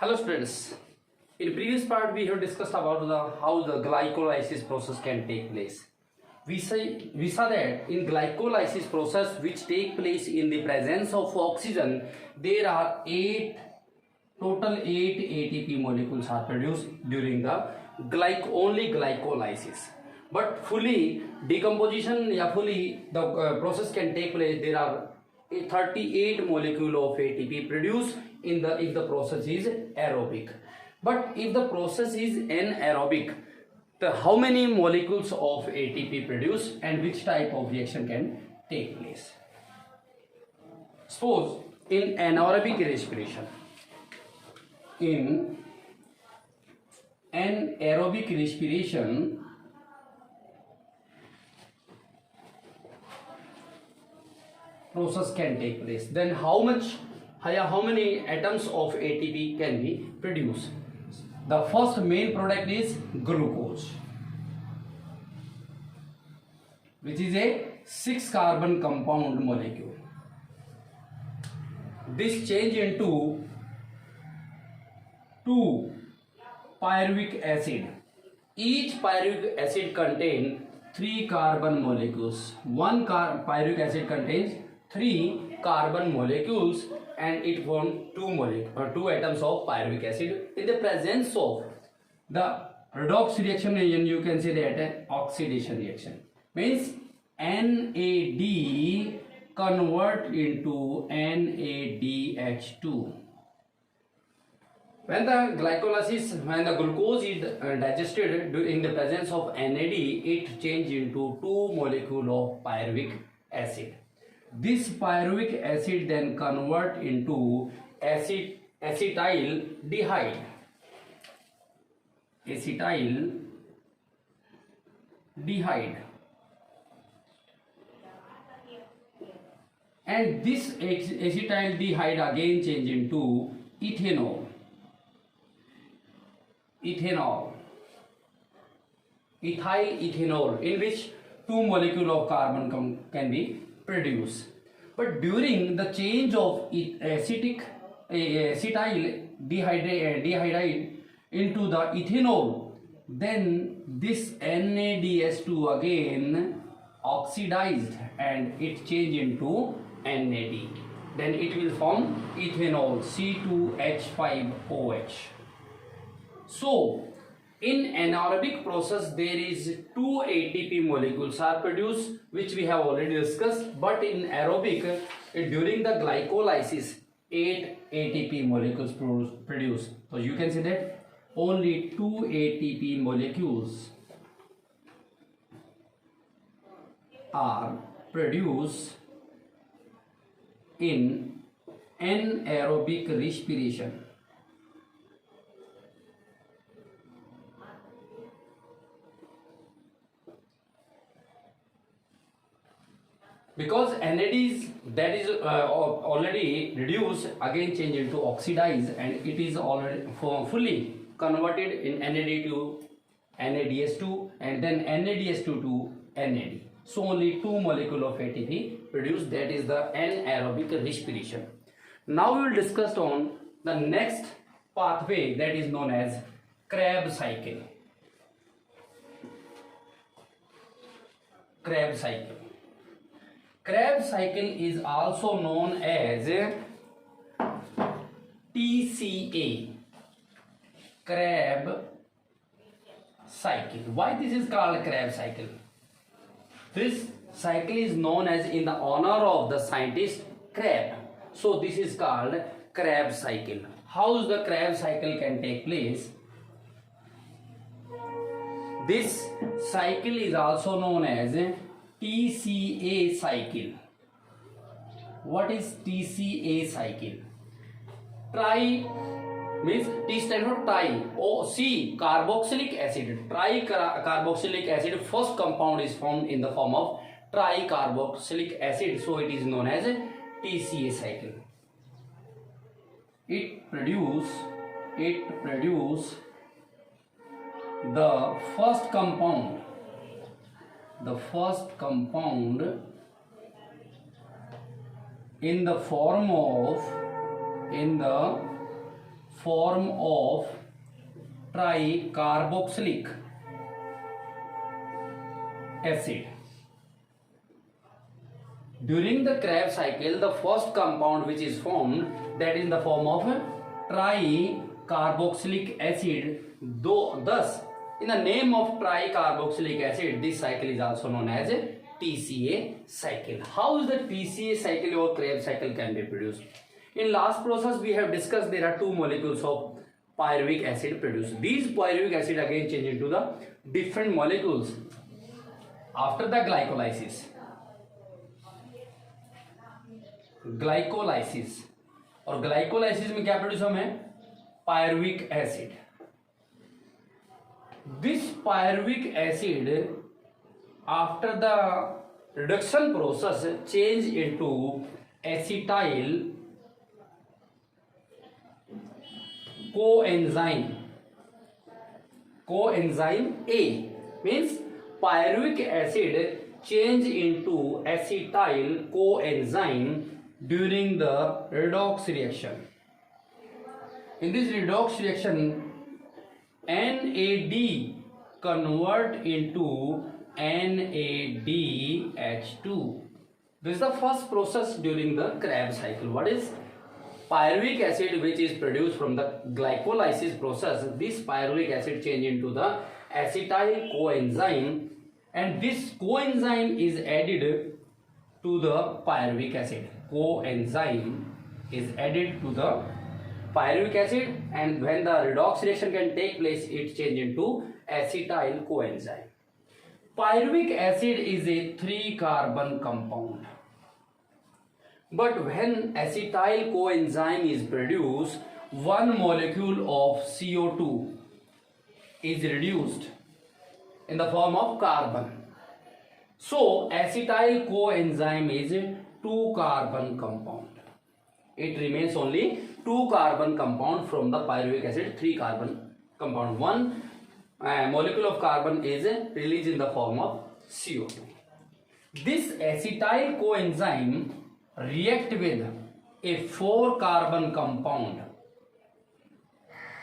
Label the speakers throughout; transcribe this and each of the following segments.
Speaker 1: Hello students, in previous part we have discussed about how the glycolysis process can take place. We saw that in glycolysis process which take place in the presence of oxygen, there are total 8 ATP molecules are produced during the only glycolysis. But fully decomposition fully the process can take place, there are 38 molecule of ATP produced if the process is aerobic. But if the process is anaerobic, how many molecules of ATP produced and which type of reaction can take place? Suppose in anaerobic respiration, process can take place, then how many atoms of ATP can be produced? The first main product is glucose, which is a 6-carbon compound molecule. This change into 2 pyruvic acid. Each pyruvic acid contains 3 carbon molecules. One pyruvic acid contains 3 carbon molecules and it forms 2 atoms of pyruvic acid in the presence of the redox reaction, and you can say that oxidation reaction means NAD convert into NADH2. When the glucose is digested in the presence of NAD, it changes into 2 molecules of pyruvic acid. This pyruvic acid then convert into acetaldehyde. And this acetaldehyde again change into ethanol, ethyl ethanol, in which 2 molecules of carbon can be produced. But during the change of acetaldehyde into the ethanol, then this NADH2 again oxidized and it changed into NAD. Then it will form ethanol, C2H5OH. So in anaerobic process there is 2 ATP molecules are produced, which we have already discussed, but in aerobic during the glycolysis 8 ATP molecules produced. So you can say that only 2 ATP molecules are produced in anaerobic respiration. Because NAD that is already reduced again change into oxidized and it is already fully converted in NAD to NADH2 and then NADH2 to NAD. So only 2 molecules of ATP produced, that is the anaerobic respiration. Now we will discuss on the next pathway that is known as Kreb cycle. Kreb cycle. Kreb cycle is also known as TCA, Kreb cycle. Why this is called Kreb cycle? This cycle is known as in the honor of the scientist Kreb. So this is called Kreb cycle. How the Kreb cycle can take place? This cycle is also known as TCA cycle. What is TCA cycle? Tri means T stands for tri, O C carboxylic acid. Tricarboxylic acid first compound is formed in the form of tricarboxylic acid, so it is known as TCA cycle. It produce the first compound in the form form of tricarboxylic acid. During the Kreb cycle, the first compound which is formed, that is in the form of tricarboxylic acid. Thus, in the name of tricarboxylic acid, this cycle is also known as Tca cycle. How is the Tca cycle or Kreb cycle can be produced? In last process, we have discussed there are two molecules of pyruvic acid produced. These pyruvic acid again change into the different molecules after the glycolysis. Glycolysis, और glycolysis में क्या produce हमें pyruvic acid. This pyruvic acid after the reduction process change into acetyl coenzyme A, means pyruvic acid change into acetyl coenzyme during the redox reaction. In this redox reaction, NAD convert into NADH2. This is the first process during the Kreb cycle. What is pyruvic acid which is produced from the glycolysis process? This pyruvic acid change into the acetyl coenzyme, and this coenzyme is added to the pyruvic acid. Coenzyme is added to the pyruvic acid, and when the redox reaction can take place, it change into acetyl coenzyme. Pyruvic acid is a 3-carbon compound, but when acetyl coenzyme is produced, one molecule of CO2 is reduced in the form of carbon. So acetyl coenzyme is a 2-carbon compound. It remains only 2-carbon compound from the pyruvic acid 3-carbon compound. One molecule of carbon is released in the form of CO2. This acetyl coenzyme react with a 4-carbon compound,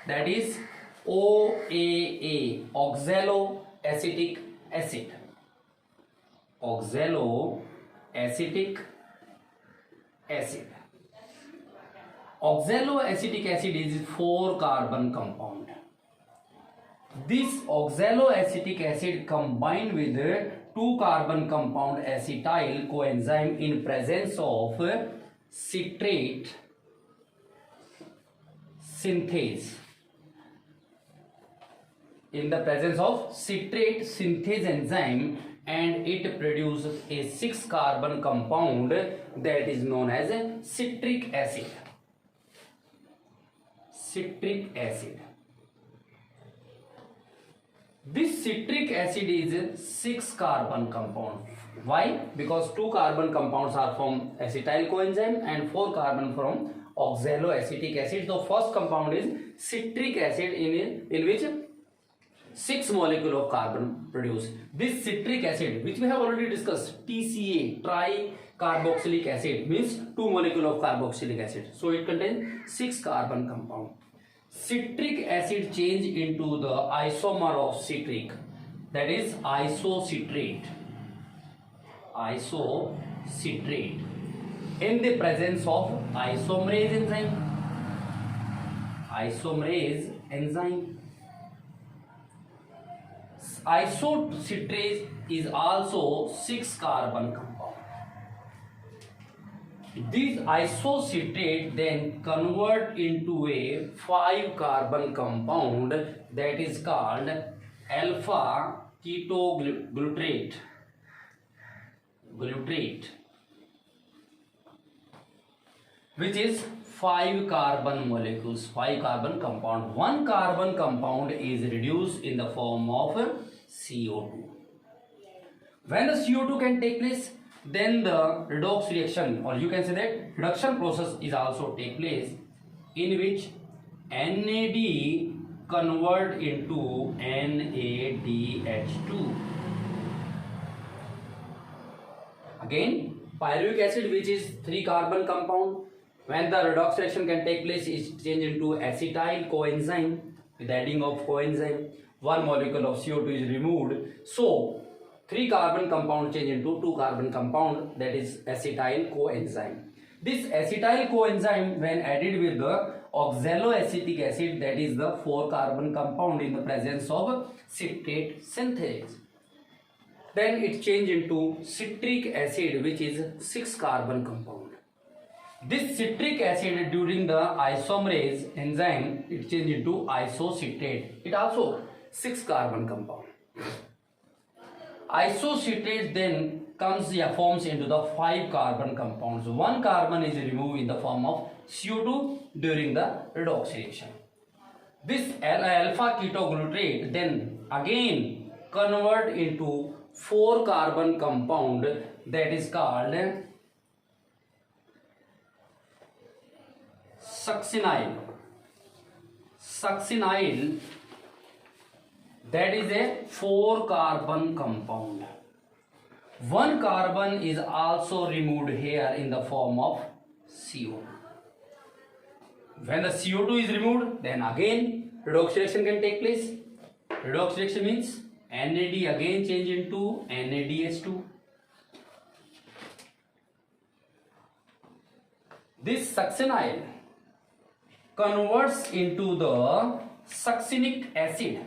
Speaker 1: that is OAA, oxaloacetic acid. Oxaloacetic acid. Oxaloacetic acid is 4-carbon compound. This oxaloacetic acid combined with 2-carbon compound acetyl coenzyme in presence of citrate synthase. In the presence of citrate synthase enzyme, and it produces a 6-carbon compound that is known as citric acid. Citric acid. This citric acid is a 6-carbon compound. Why? Because 2-carbon compounds are from acetyl coenzyme and 4-carbon from oxaloacetic acid. So first compound is citric acid, in which 6 molecule of carbon produced. This citric acid, which we have already discussed, TCA, tricarboxylic acid, means 2 molecule of carboxylic acid. So it contains 6-carbon compound. Citric acid change into the isomer of citric, that is isocitrate. Isocitrate in the presence of isomerase enzyme. Isomerase enzyme. Isocitrate is also 6-carbon compound. This isocitrate then convert into a 5-carbon compound that is called alpha ketoglutarate. Which is 5-carbon molecules, 5-carbon compound. 1-carbon compound is reduced in the form of CO2. When the CO2 can take place, then the redox reaction, or you can say that reduction process, is also take place, in which NAD convert into NADH2. Again, pyruvic acid, which is 3-carbon compound, When the redox reaction can take place, it change into acetyl coenzyme. With adding of coenzyme, one molecule of CO2 is removed. So 3 carbon compound change into 2 carbon compound, that is acetyl coenzyme. This acetyl coenzyme, when added with the oxaloacetic acid, that is the 4 carbon compound in the presence of citrate synthase, then it change into citric acid, which is 6 carbon compound. This citric acid, during the isomerase enzyme, it change into isocitrate. It also 6 carbon compound. Isocitrate then forms into the 5 carbon compounds. 1 carbon is removed in the form of CO2 during the redox reaction. This alpha ketoglutarate then again convert into 4 carbon compound, that is called succinyl. Succinyl, that is a 4 carbon compound. 1 carbon is also removed here in the form of CO. When the CO2 is removed, then again redox reaction can take place. Redox reaction means NAD again change into NADH2. This succinyl converts into the succinic acid.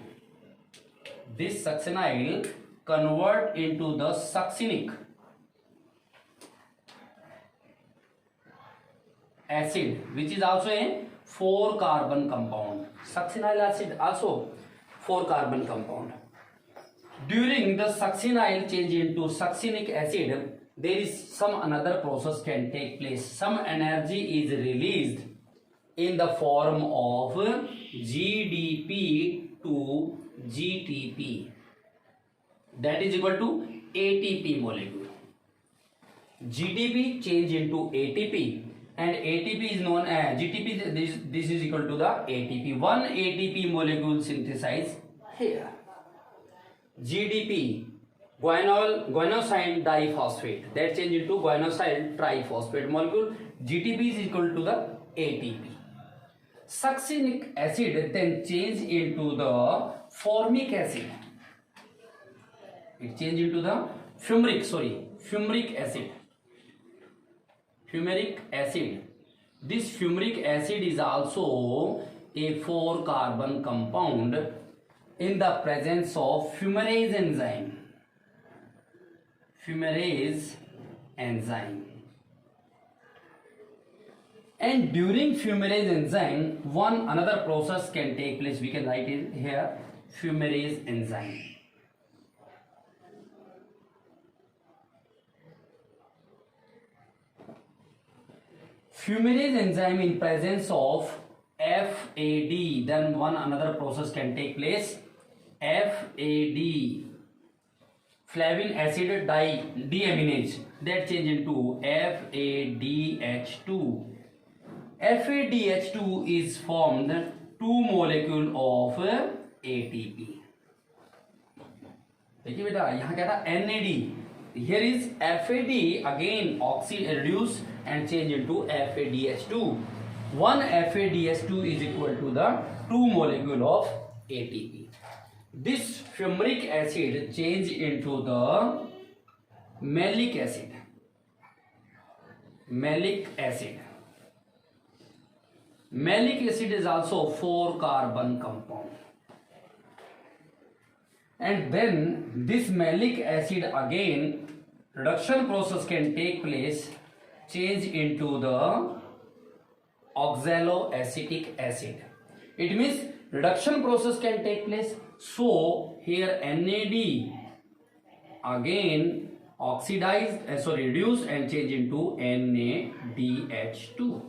Speaker 1: This succinyl convert into the succinic acid, which is also a 4 carbon compound. Succinyl acid also 4 carbon compound. During the succinyl change into succinic acid, there is some another process can take place. Some energy is released in the form of GDP to GTP, that is equal to ATP molecule. GDP change into ATP, and ATP is known as GTP. This is equal to the ATP. One ATP molecule synthesized here. GDP, guanosine diphosphate, that change into guanosyl triphosphate molecule. GTP is equal to the ATP. Succinic acid then change into the formic acid. It change into the fumaric acid. Fumaric acid. This fumaric acid is also a 4 carbon compound in the presence of fumarase enzyme. Fumarase enzyme. And during fumarase enzyme, another process can take place. We can write it here, fumarase enzyme. Fumarase enzyme in presence of FAD, then another process can take place. FAD, flavin acid deaminase, that change into FADH2. FADH2 is formed 2 molecule of ATP. देखिए बेटा यहाँ क्या था NAD. Here is FAD again reduce and change into FADH2. One FADH2 is equal to the 2 molecule of ATP. This fumaric acid change into the malic acid. Malic acid. Malic acid is also 4 carbon compound. And then this malic acid again reduction process can take place, change into the oxaloacetic acid. It means reduction process can take place. So here NAD again reduce and change into NADH2.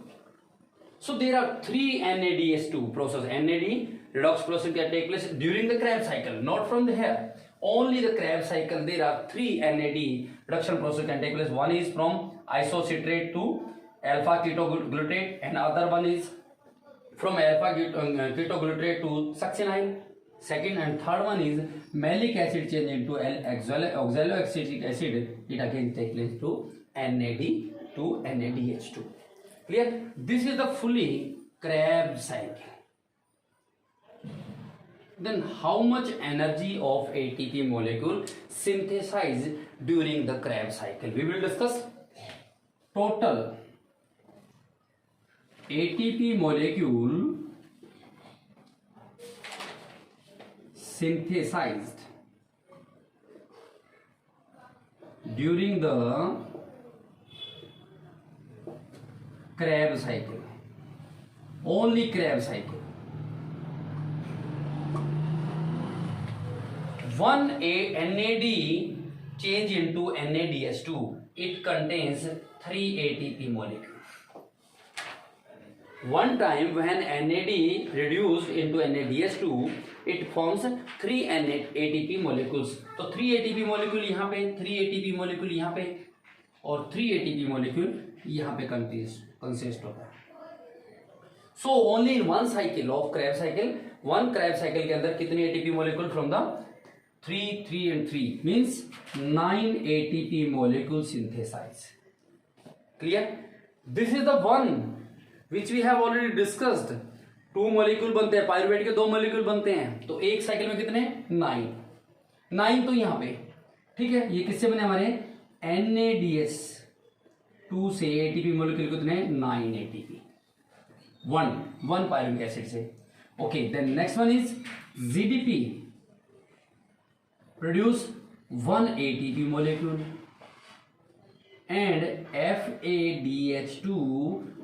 Speaker 1: So there are 3 NADH2 process. NAD redox process can take place during the Kreb cycle, not from the here. Only the Kreb cycle, there are 3 NAD reduction process can take place. One is from isocitrate to alpha ketoglutarate, and other one is from alpha ketoglutarate to succinyl. Second and third one is malic acid change into oxaloacetic acid. It again take place to NAD to NADH2. Clear? This is the fully Kreb cycle. Then how much energy of ATP molecule synthesized during the Kreb cycle? We will discuss total ATP molecule synthesized during the Kreb cycle. Only Kreb cycle. One NAD change into NADH2, it contains 3 ATP molecules. One time when NAD reduced into NADH2, it forms 3 ATP molecules. तो 3 ATP molecule यहाँ पे, 3 ATP molecule यहाँ पे और 3 ATP molecule यहाँ पे consist होता है. So only in one cycle of Kreb cycle, one Kreb cycle के अंदर कितने ATP molecule from the 3, 3 and 3 means 9 ATP molecule synthesized. Clear? This is the one which we have already discussed. 2 molecule बनते हैं, pyruvate के 2 molecule बनते हैं, तो एक साइकिल में कितने 9 तो यहाँ पे ठीक है. ये किससे बने हमारे NADH2 से ATP molecule कितने 9 ATP, one pyruvic acid से. Okay, then next one is ZDP produce 1 ATP molecule and FADH2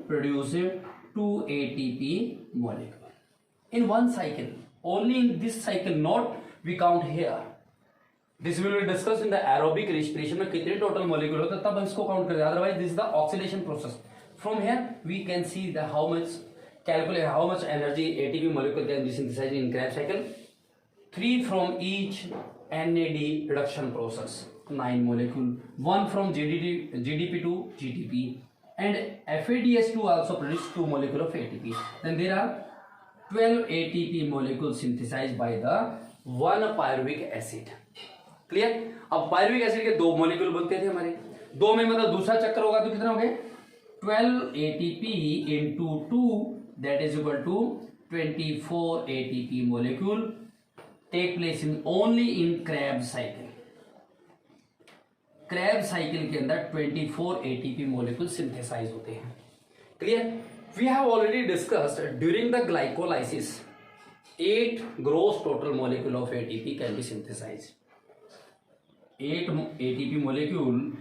Speaker 1: produce 2 ATP molecule in one cycle. Only in this cycle, not we count here. This will be discussed in the aerobic respiration में कितने total molecule होता है तब हम इसको count करते हैं. Otherwise this is the oxidation process. From here we can see the how much energy ATP molecule can be synthesized in Kreb cycle. 3 from each NAD reduction process, 9 molecule, 1 from GDP to GTP, and FADH2 also produce 2 molecule of ATP. Then there are 12 ATP molecules synthesized by the 1 pyruvic acid. Clear? अब pyruvic acid के 2 molecule बनते थे हमारे, 2 में मतलब दूसरा चक्कर होगा तो कितना हो गए 12 ATP into 2, that is equal to 24 ATP molecule take place in only in Kreb cycle. Kreb cycle के अंदर 24 ATP molecule synthesize होते हैं. Clear? We have already discussed during the glycolysis 8 gross total molecule of ATP can be synthesized. 8 ATP molecule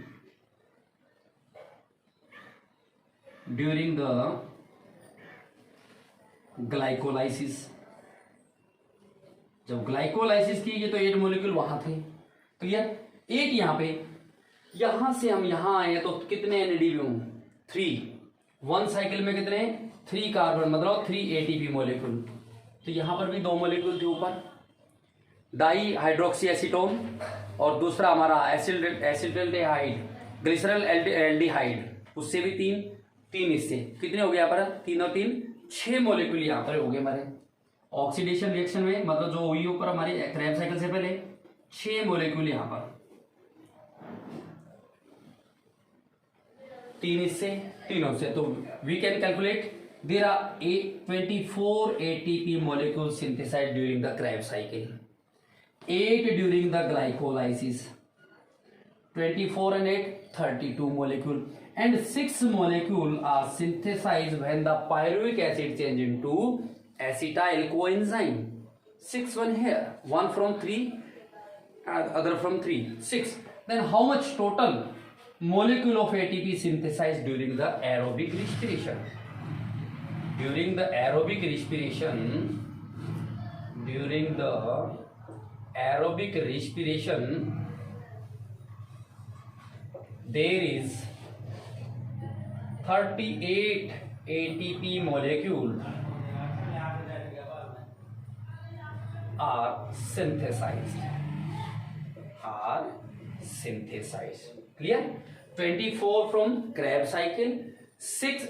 Speaker 1: during the glycolysis. जब glycolysis की गई तो 8 molecule वहां थे. क्लियर? 8 यहाँ पे, यहां से हम यहां आए तो कितने एनएडीपी हों 3. वन साइकिल में कितने 3 कार्बन मतलब 3 एटीपी मोलिक्यूल. तो यहां पर भी 2 मोलिक्यूल थे ऊपर, डाई हाइड्रोक्सी एसीटोन और दूसरा हमारा एसिटाल्डेहाइड ग्लिसरल एल्डिहाइड, उससे भी 3 इससे कितने हो गए यहाँ पर 3 और 3 6 मोलिक्यूल यहाँ पर हो गए हमारे. ऑक्सीडेशन रिएक्शन में मतलब जो हुई ऊपर हमारी क्रैब साइकिल से पहले 6 मोलिक्यूल यहाँ पर, 3 इससे 3 उससे. तो we can calculate there are 24 ATP molecule synthesized during the Krebs cycle, 8 during the glycolysis, 24 and 8 32 molecule, and 6 molecule are synthesized when the pyruvic acid change into acetyl coenzyme. 6 one here, 1 from 3, other from 3, 6. Then how much total molecule of ATP synthesized during the aerobic respiration? During the aerobic respiration, there is 38 ATP molecule are synthesized. Clear? 24 from Kreb cycle,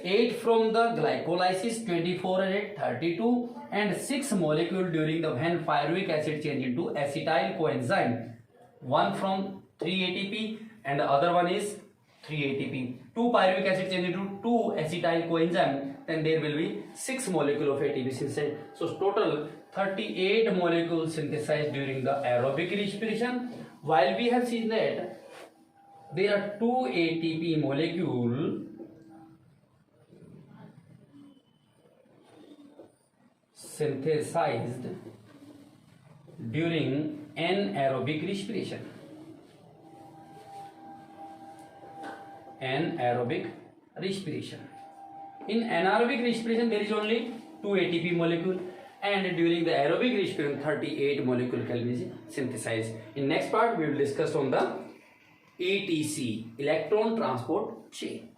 Speaker 1: 8 from the glycolysis, 24 and 8 32, and 6 molecule during the when pyruvic acid change into acetyl coenzyme, 1 from 3 ATP and the other one is 3 ATP. 2 pyruvic acid change into 2 acetyl coenzyme, then there will be 6 molecule of ATP synthesized. So total 38 molecules synthesized during the aerobic respiration, while we have seen that there are 2 ATP molecule synthesized during anaerobic respiration. Anaerobic respiration. In anaerobic respiration there is only 2 ATP molecule, and during the aerobic respiration 38 molecule can be synthesized. In next part we will discuss on the ETC, electron transport chain.